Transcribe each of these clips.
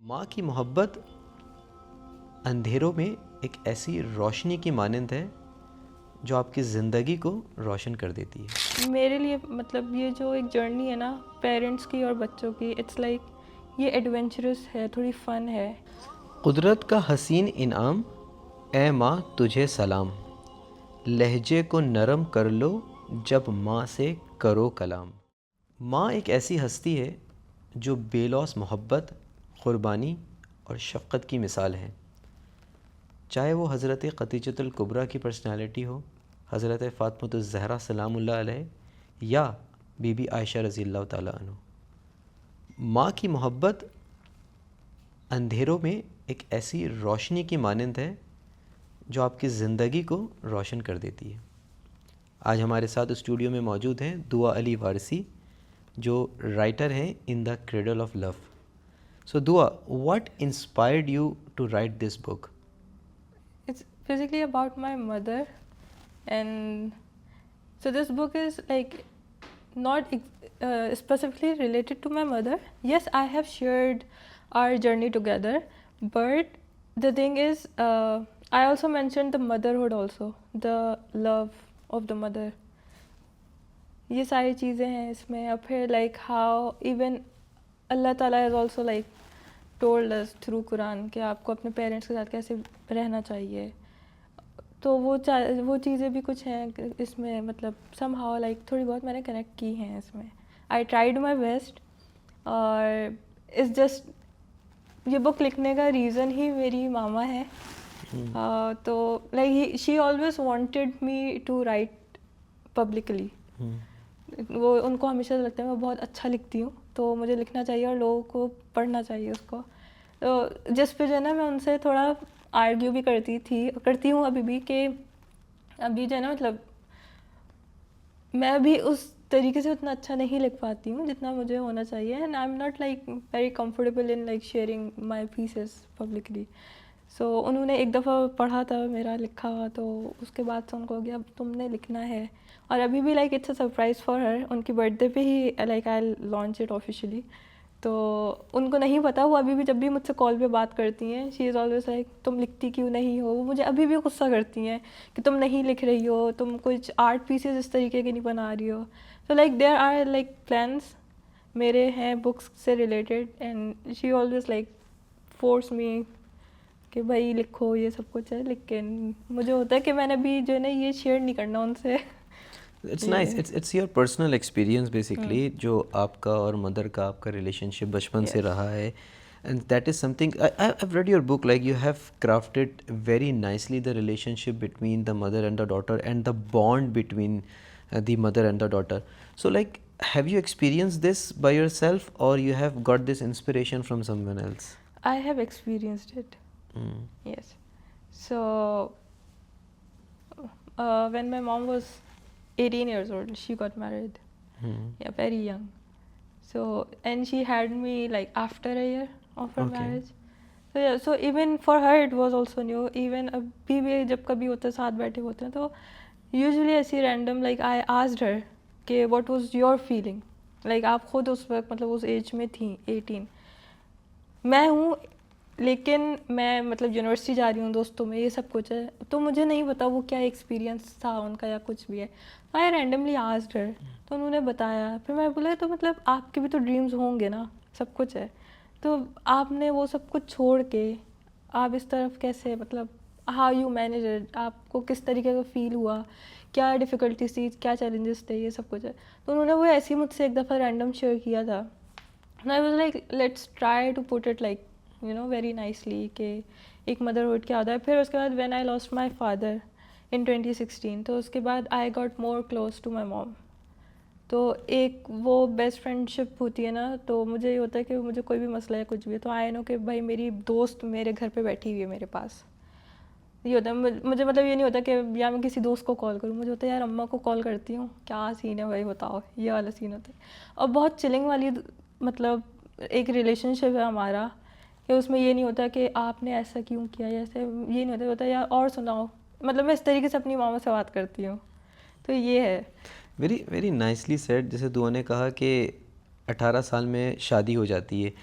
माँ की मोहब्बत अंधेरों में एक ऐसी रोशनी की मानंद है जो आपकी ज़िंदगी को रोशन कर देती है। मेरे लिए मतलब ये जो एक जर्नी है ना पेरेंट्स की और बच्चों की, इट्स लाइक ये एडवेंचरस है, थोड़ी फ़न है। कुदरत का हसीन इनाम, ए माँ तुझे सलाम, लहजे को नरम कर लो जब माँ से करो कलाम। माँ एक ऐसी हस्ती है जो बेलौस मोहब्बत, क़ुरबानी और शफ़क़त की मिसाल है। चाहे वो हज़रत ख़दीजतुल कुबरा की पर्सनालिटी हो, हज़रत फ़ातिमतुज़ ज़हरा सलामुल्लाह अलैह या बीबी आयशा रज़ियल्लाहु ताला अन्हा। माँ की मोहब्बत अंधेरों में एक ऐसी रोशनी की मानंद है जो आपकी ज़िंदगी को रोशन कर देती है। आज हमारे साथ स्टूडियो में मौजूद हैं दुआ अली वारसी, जो राइटर हैं in the cradle of love. So Dua, what inspired you to write this book? It's basically about my mother, and so this book is like not specifically related to my mother. Yes, I have shared our journey together, but the thing is, I also mentioned the motherhood also, the love of the mother. ये सारी चीज़ें हैं इसमें। अब फिर like how even अल्लाह ताला has also like told us through Quran कि आपको अपने पेरेंट्स के साथ कैसे रहना चाहिए। तो वो चीज़ें भी कुछ हैं इसमें, मतलब सम हाउ लाइक थोड़ी बहुत मैंने कनेक्ट की हैं इसमें। आई ट्राइड माई बेस्ट, और इट्स जस्ट ये बुक लिखने का रीज़न ही मेरी मामा है। तो like she always wanted me to write publicly. वो उनको हमेशा लगता है मैं बहुत अच्छा लिखती हूँ, तो मुझे लिखना चाहिए और लोगों को पढ़ना चाहिए उसको। तो जिस पे जो है ना मैं उनसे थोड़ा आर्ग्यू भी करती हूँ अभी भी, कि अभी जो है ना मतलब मैं भी उस तरीके से उतना अच्छा नहीं लिख पाती हूँ जितना मुझे होना चाहिए, and I am not like very comfortable in like sharing my pieces publicly. So उन्होंने एक दफ़ा पढ़ा था मेरा लिखा हुआ, तो उसके बाद से उनको हो गया अब तुमने लिखना है। और अभी भी like it's a surprise for her, उनकी बर्थडे पे ही like I launch it officially. तो उनको नहीं पता, वो अभी भी जब भी मुझसे कॉल पे बात करती हैं शी इज़ ऑलवेज लाइक तुम लिखती क्यों नहीं हो। वो मुझे अभी भी गुस्सा करती हैं कि तुम नहीं लिख रही हो, तुम कुछ आर्ट पीसेस इस तरीके के नहीं बना रही हो। तो like there are like plans मेरे हैं बुक्स से related, and she always like force me कि भाई लिखो, ये सब कुछ है। लेकिन मुझे होता है कि मैंने अभी जो है ना ये शेयर नहीं करना उनसे। It's nice, it's your personal experience basically, जो आपका और मदर का आपका रिलेशनशिप बचपन से यस रहा है। And that is something I've read your book, like you have crafted very nicely the relationship between the mother and the daughter and the bond between the mother and the daughter. So like, have you experienced this by yourself or you have got this inspiration from someone else? I have experienced it. Yes so when my mom was 18 years old, she got married. Yeah, very young. So, and she had me like after a year of her Okay. marriage. So yeah, so even for her it was also new. Even अभी भी जब कभी होता है साथ बैठे होते हैं तो usually ऐसी random like I asked her कि what was your feeling? Like आप खुद उस वक्त मतलब उस एज में थी 18, मैं हूँ, लेकिन मैं मतलब यूनिवर्सिटी जा रही हूँ, दोस्तों में ये सब कुछ है, तो मुझे नहीं पता वो क्या एक्सपीरियंस था उनका या कुछ भी है। आई रैंडमली आस्क्ड हर, तो उन्होंने बताया। फिर मैं बोला तो मतलब आपके भी तो ड्रीम्स होंगे ना, सब कुछ है, तो आपने वो सब कुछ छोड़ के आप इस तरफ कैसे, मतलब हाउ यू मैनेज इट, आपको किस तरीके का फील हुआ, क्या डिफ़िकल्टीज थी, क्या चैलेंजेस थे, ये सब कुछ है। तो उन्होंने वो ऐसे ही मुझसे एक दफ़ा रैंडम शेयर किया था। I was like let's try to put it like you know very nicely कि एक मदरहुड क्या होता है। फिर उसके बाद when I lost my father in 2016, तो उसके बाद I got more close to my mom. तो एक वो बेस्ट फ्रेंडशिप होती है ना, तो मुझे ये होता है कि मुझे कोई भी मसला है कुछ भी है तो आई नो कि भाई मेरी दोस्त मेरे घर पे बैठी हुई है मेरे पास। ये होता है मुझे मतलब ये नहीं होता कि या मैं किसी दोस्त को कॉल करूँ, मुझे होता है यार अम्मा को कॉल करती हूँ, क्या सीन है भाई बताओ, ये वाला सीन होता है। और बहुत चिलिंग वाली मतलब एक रिलेशनशिप है हमारा, कि उसमें ये नहीं होता कि आपने ऐसा क्यों किया, ऐसे ये नहीं होता यार और सुनाओ। मतलब मैं इस तरीके से अपनी मामा से बात करती हूँ, तो ये है। Very very nicely said. जैसे दुआ ने कहा कि 18 साल में शादी हो जाती है,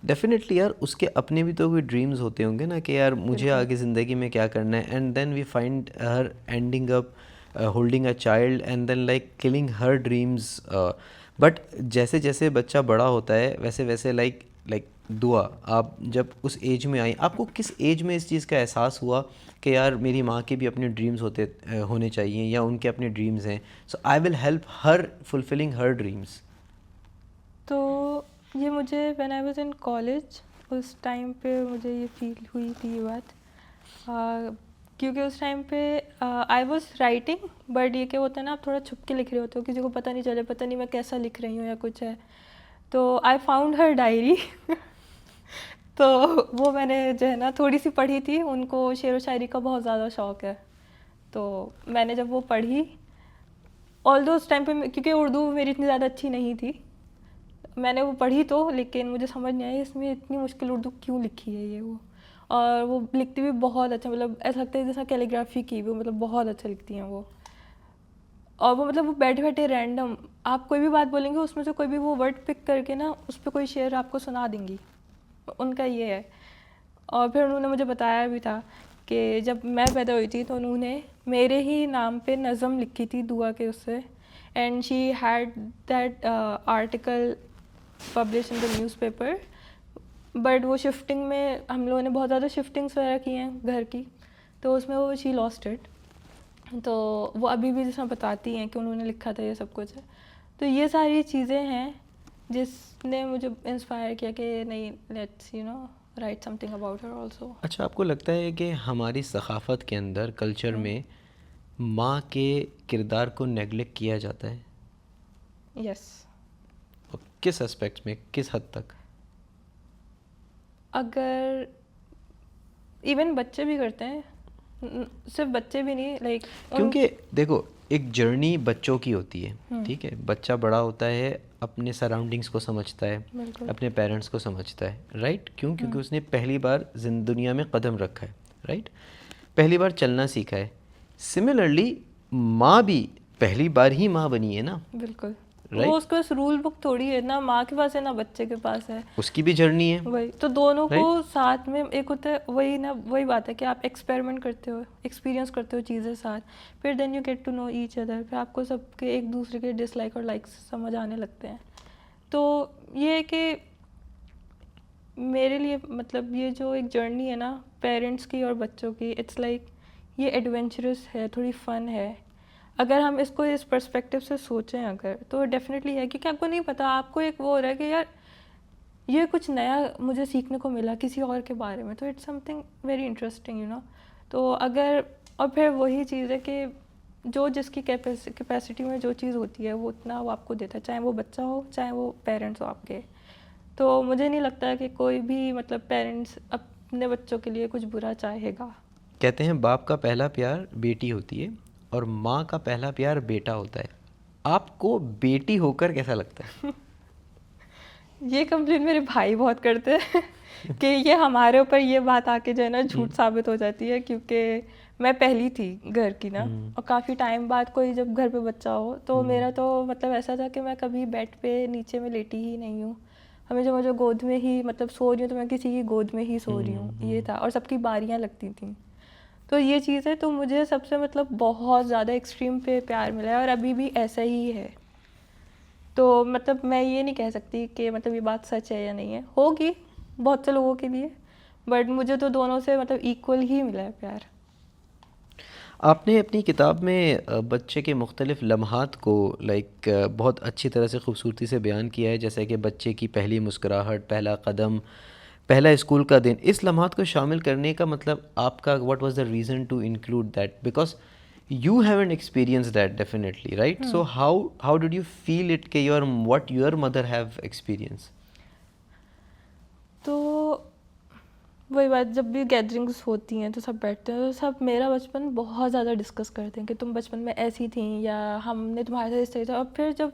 डेफिनेटली यार, उसके अपने भी तो कोई ड्रीम्स होते होंगे ना कि यार मुझे बिल्कुल। आगे ज़िंदगी में क्या करना है, and then we find her ending up holding a child and then like killing her dreams. But जैसे जैसे बच्चा बड़ा होता है वैसे वैसे लाइक लाइक दुआ, आप जब उस एज में आई, आपको किस एज में इस चीज़ का एहसास हुआ कि यार मेरी माँ के भी अपने ड्रीम्स होने चाहिए या उनके अपने ड्रीम्स हैं, so I will help her fulfilling her dreams? तो ये मुझे when I was in college, उस टाइम पे मुझे ये फील हुई थी ये बात। क्योंकि उस टाइम पे आई वाज राइटिंग, बट ये क्या होता है ना, आप थोड़ा छुप के लिख रहे होते हो, किसी को पता नहीं चले, पता नहीं मैं कैसा लिख रही हूँ या कुछ है। तो आई फाउंड हर डायरी तो वो मैंने जो है ना थोड़ी सी पढ़ी थी। उनको शेर व शायरी का बहुत ज़्यादा शौक़ है, तो मैंने जब वो पढ़ी, ऑल दो उस टाइम पे क्योंकि उर्दू मेरी इतनी ज़्यादा अच्छी नहीं थी, मैंने वो पढ़ी तो, लेकिन मुझे समझ नहीं आया इसमें इतनी मुश्किल उर्दू क्यों लिखी है ये वो। और वो लिखती भी बहुत अच्छा, मतलब ऐसा लगता है जैसा कैलीग्राफी की भी, मतलब बहुत अच्छा लिखती हैं वो। और वो मतलब वो बैठे बैठे रैंडम आप कोई भी बात बोलेंगे, उसमें से कोई भी वो वर्ड पिक करके ना उस पर कोई शेर आपको सुना देंगी, उनका ये है। और फिर उन्होंने मुझे बताया भी था कि जब मैं पैदा हुई थी तो उन्होंने मेरे ही नाम पे नज़म लिखी थी दुआ के उससे, and she had that article publish in the newspaper. But वो शिफ्टिंग में हम लोगों ने बहुत ज़्यादा शिफ्टिंग्स वगैरह की हैं घर की, तो उसमें वो शी लॉस्ट इट। तो वो अभी भी जैसा बताती हैं कि उन्होंने लिखा था, ये सब कुछ है। तो ये सारी चीज़ें हैं जिसने मुझे इंस्पायर किया कि नहीं, let's write something about her also. अच्छा, आपको लगता है कि हमारी सकाफ़त के अंदर, कल्चर में माँ के किरदार को नेगलेक्ट किया जाता है? यस। और किस एस्पेक्ट में, किस हद तक? अगर इवन बच्चे भी करते हैं, सिर्फ बच्चे भी नहीं, लाइक क्योंकि देखो, एक जर्नी बच्चों की होती है, ठीक है, बच्चा बड़ा होता है, अपने सराउंडिंग्स को समझता है, बिल्कुल। अपने पेरेंट्स को समझता है, राइट? क्यों? क्योंकि उसने पहली बार दुनिया में कदम रखा है, राइट? पहली बार चलना सीखा है। सिमिलरली माँ भी पहली बार ही माँ बनी है ना, बिल्कुल। वो राइट? उसके पास रूल बुक थोड़ी है ना, माँ के पास है ना बच्चे के पास है। उसकी भी जर्नी है, वही तो, दोनों को राइट? साथ में एक होता है, वही ना, वही बात है कि आप एक्सपेरिमेंट करते हो, एक्सपीरियंस करते हो चीज़ें साथ, फिर then you get to know each other, फिर आपको सबके एक दूसरे के डिसलाइक और लाइक्स समझ आने लगते हैं। तो ये है कि मेरे लिए मतलब ये जो एक जर्नी है ना पेरेंट्स की और बच्चों की, इट्स लाइक ये एडवेंचरस है, थोड़ी फ़न है। अगर हम इसको इस पर्सपेक्टिव से सोचें अगर, तो डेफिनेटली है, क्योंकि आपको नहीं पता, आपको एक वो हो रहा है कि यार ये कुछ नया मुझे सीखने को मिला किसी और के बारे में, तो इट्स समथिंग वेरी इंटरेस्टिंग। तो अगर, और फिर वही चीज़ है कि जो जिसकी कैपेसिटी में जो चीज़ होती है वो उतना वो आपको देता है, चाहे वो बच्चा हो चाहे वो पेरेंट्स हो आपके। तो मुझे नहीं लगता कि कोई भी मतलब पेरेंट्स अपने बच्चों के लिए कुछ बुरा चाहेगा। कहते हैं बाप का पहला प्यार बेटी होती है और माँ का पहला प्यार बेटा होता है। आपको बेटी होकर कैसा लगता है? ये कंप्लेन मेरे भाई बहुत करते हैं कि ये हमारे ऊपर ये बात आके जो है ना झूठ साबित हो जाती है, क्योंकि मैं पहली थी घर की ना, और काफ़ी टाइम बाद कोई जब घर पे बच्चा हो, तो मेरा तो मतलब ऐसा था कि मैं कभी बेड पे नीचे में लेटी ही नहीं हूँ, हमेशा मुझे गोद में ही, मतलब सो रही हूँ तो मैं किसी की गोद में ही सो रही हूँ, ये था। और सबकी बारियाँ लगती थी, तो ये चीज़ है। तो मुझे सबसे मतलब बहुत ज़्यादा एक्सट्रीम पे प्यार मिला है और अभी भी ऐसा ही है। तो मतलब मैं ये नहीं कह सकती कि मतलब ये बात सच है या नहीं है, होगी बहुत से लोगों के लिए, बट मुझे तो दोनों से मतलब इक्वल ही मिला है प्यार। आपने अपनी किताब में बच्चे के मुख्तलिफ़ लम्हात को लाइक बहुत अच्छी तरह से खूबसूरती से बयान किया है, जैसे कि बच्चे की पहली मुस्कुराहट, पहला कदम, पहला स्कूल का दिन। इस लम्हात को शामिल करने का मतलब आपका what was the reason to include that? Because you haven't experienced that definitely, right? So how did you feel it कि what your mother have experienced? तो वही बात, जब भी गैदरिंग्स होती हैं तो सब बैठते हैं, तो सब मेरा बचपन बहुत ज़्यादा डिस्कस करते हैं कि तुम बचपन में ऐसी थी या हमने तुम्हारे साथ इस तरह था। और फिर जब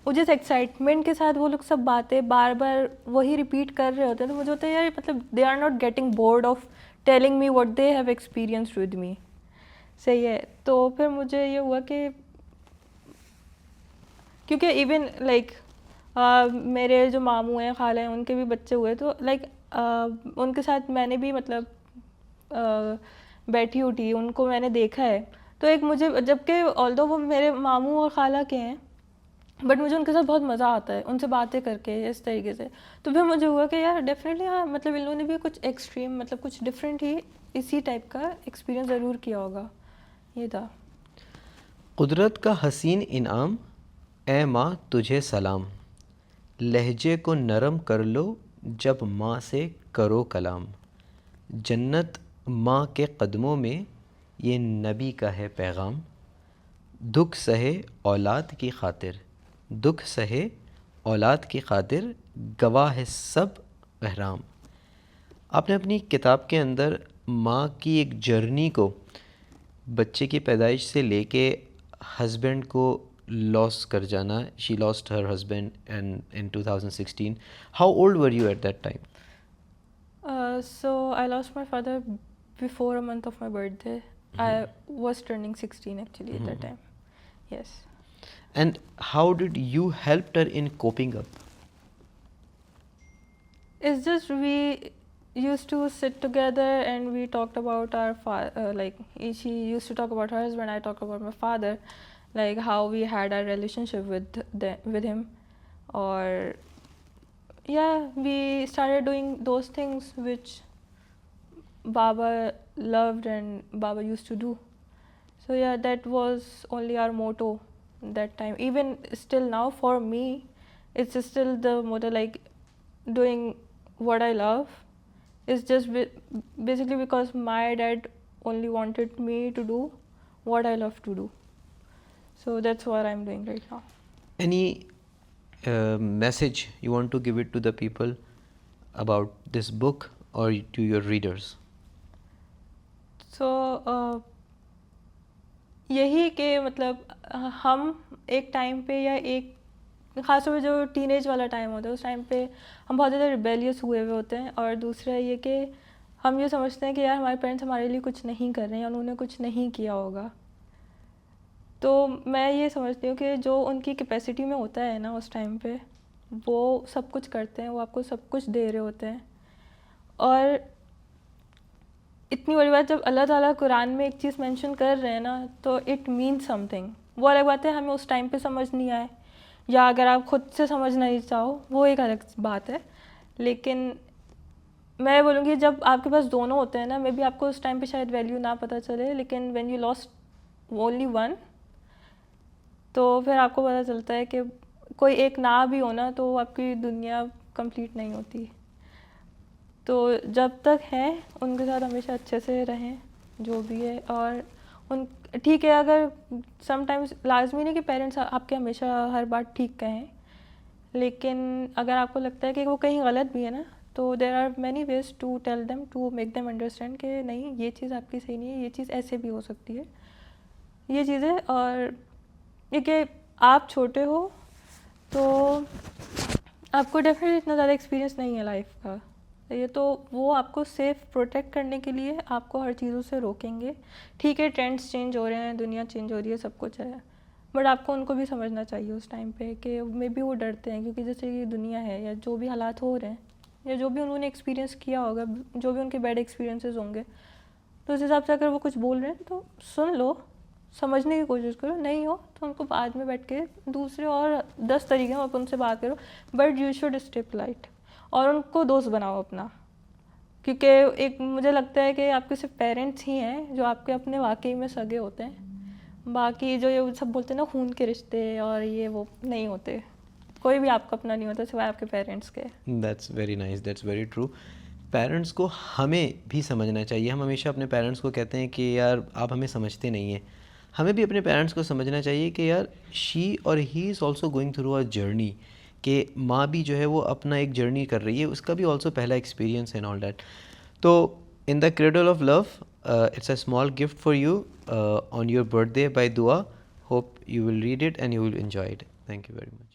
मुझे एक्साइटमेंट के साथ वो लोग सब बातें बार बार वही रिपीट कर रहे होते हैं, तो मुझे होता है यार मतलब they are not getting bored of telling me what they have experienced with me. सही है। तो फिर मुझे ये हुआ कि क्योंकि इवन लाइक मेरे जो मामू हैं, खाला हैं, उनके भी बच्चे हुए, तो लाइक उनके साथ मैंने भी मतलब बैठी उठी, उनको मैंने देखा है। तो एक मुझे, जबकि ऑल्दो वो मेरे मामू और खाला के हैं, बट मुझे उनके साथ बहुत मज़ा आता है उनसे बातें करके इस तरीके से। तो फिर मुझे हुआ कि यार डेफिनेटली हाँ, मतलब इन लोगों ने भी कुछ एक्सट्रीम, मतलब कुछ डिफरेंट ही इसी टाइप का एक्सपीरियंस ज़रूर किया होगा। ये था। कुदरत का हसीन इनाम, ए माँ तुझे सलाम, लहजे को नरम कर लो जब माँ से करो कलाम। जन्नत माँ के कदमों में, ये नबी का है पैगाम। दुख सहे औलाद की खातिर, दुख सहे औलाद की खातिर, गवाह है सब बहराम। आपने अपनी किताब के अंदर माँ की एक जर्नी को, बच्चे की पैदाइश से लेके हस्बैंड को लॉस कर जाना, she lost her husband and in 2016, how old were you at that time? So I lost my father before a month of my birthday. I was turning 16 actually at that time. Yes. And how did you help her in coping up? It's just we used to sit together and we talked about our like she used to talk about her husband, I talked about my father, like how we had our relationship with him, or yeah, we started doing those things which Baba loved and Baba used to do. So yeah, that was only our motto that time. Even still now for me, it's still the motto, like doing what I love. It's just basically because my dad only wanted me to do what I love to do. So that's what I'm doing right now. Any message you want to give it to the people about this book or to your readers? So यही कि मतलब हम एक time पे, या एक ख़ासतौर पे जो टीनेज वाला टाइम होता है, उस टाइम पे हम बहुत ज़्यादा रिबेलियस हुए हुए होते हैं। और दूसरा ये कि हम ये समझते हैं कि यार हमारे पेरेंट्स हमारे लिए कुछ नहीं कर रहे हैं, उन्होंने कुछ नहीं किया होगा। तो मैं ये समझती हूँ कि जो उनकी कैपेसिटी में होता है ना उस टाइम पे, वो सब कुछ करते हैं, वो आपको सब कुछ दे रहे होते हैं। और इतनी बड़ी बात, जब अल्लाह ताला कुरान में एक चीज़ मेंशन कर रहे हैं ना, तो इट मीन्स समथिंग। वो अलग बात है हमें उस टाइम पे समझ नहीं आए, या अगर आप खुद से समझना नहीं चाहो, वो एक अलग बात है। लेकिन मैं बोलूँगी जब आपके पास दोनों होते हैं ना, मे बी आपको उस टाइम पे शायद वैल्यू ना पता चले, लेकिन when you lost only one, तो फिर आपको पता चलता है कि कोई एक ना भी हो ना, तो आपकी दुनिया कंप्लीट नहीं होती। तो जब तक हैं उनके साथ हमेशा अच्छे से रहें, जो भी है। और उन ठीक है, अगर समटाइम्स लाजमी नहीं कि पेरेंट्स आपके हमेशा हर बात ठीक कहें, लेकिन अगर आपको लगता है कि वो कहीं गलत भी है ना, तो there are many ways to tell them, to make them understand कि नहीं, ये चीज़ आपकी सही नहीं है, ये चीज़ ऐसे भी हो सकती है, ये चीज़ें। और ये कि आप छोटे हो तो आपको डेफिनेटली इतना ज़्यादा एक्सपीरियंस नहीं है लाइफ का, ये तो वो आपको सेफ प्रोटेक्ट करने के लिए आपको हर चीज़ों से रोकेंगे। ठीक है, ट्रेंड्स चेंज हो रहे हैं, दुनिया चेंज हो रही है, सब कुछ है, बट आपको उनको भी समझना चाहिए उस टाइम पे कि मे बी वो डरते हैं, क्योंकि जैसे ये दुनिया है, या जो भी हालात हो रहे हैं, या जो भी उन्होंने एक्सपीरियंस किया होगा, जो भी उनके बैड एक्सपीरियंसेस होंगे, तो उस हिसाब से अगर वो कुछ बोल रहे हैं तो सुन लो, समझने की कोशिश करो। नहीं हो तो उनको बाद में बैठ के दूसरे और 10 तरीके आप उनसे बात करो, but you should stay polite, और उनको दोस्त बनाओ अपना। क्योंकि एक मुझे लगता है कि आपके सिर्फ पेरेंट्स ही हैं जो आपके अपने वाकई में सगे होते हैं, बाकी जो ये सब बोलते हैं ना खून के रिश्ते और ये वो नहीं होते, कोई भी आपका अपना नहीं होता सिवाय आपके पेरेंट्स के। That's very nice, that's very true. Parents को हमें भी समझना चाहिए। हम हमेशा अपने पेरेंट्स को कहते हैं कि यार आप हमें समझते नहीं हैं, हमें भी अपने पेरेंट्स को समझना चाहिए कि यार शी और he is also going through a journey, कि माँ भी जो है वो अपना एक जर्नी कर रही है, उसका भी ऑल्सो पहला एक्सपीरियंस एंड ऑल डैट। तो in the cradle of love, it's a small gift for you on your birthday by Dua. Hope you will read it and you will enjoy it. Thank you very much.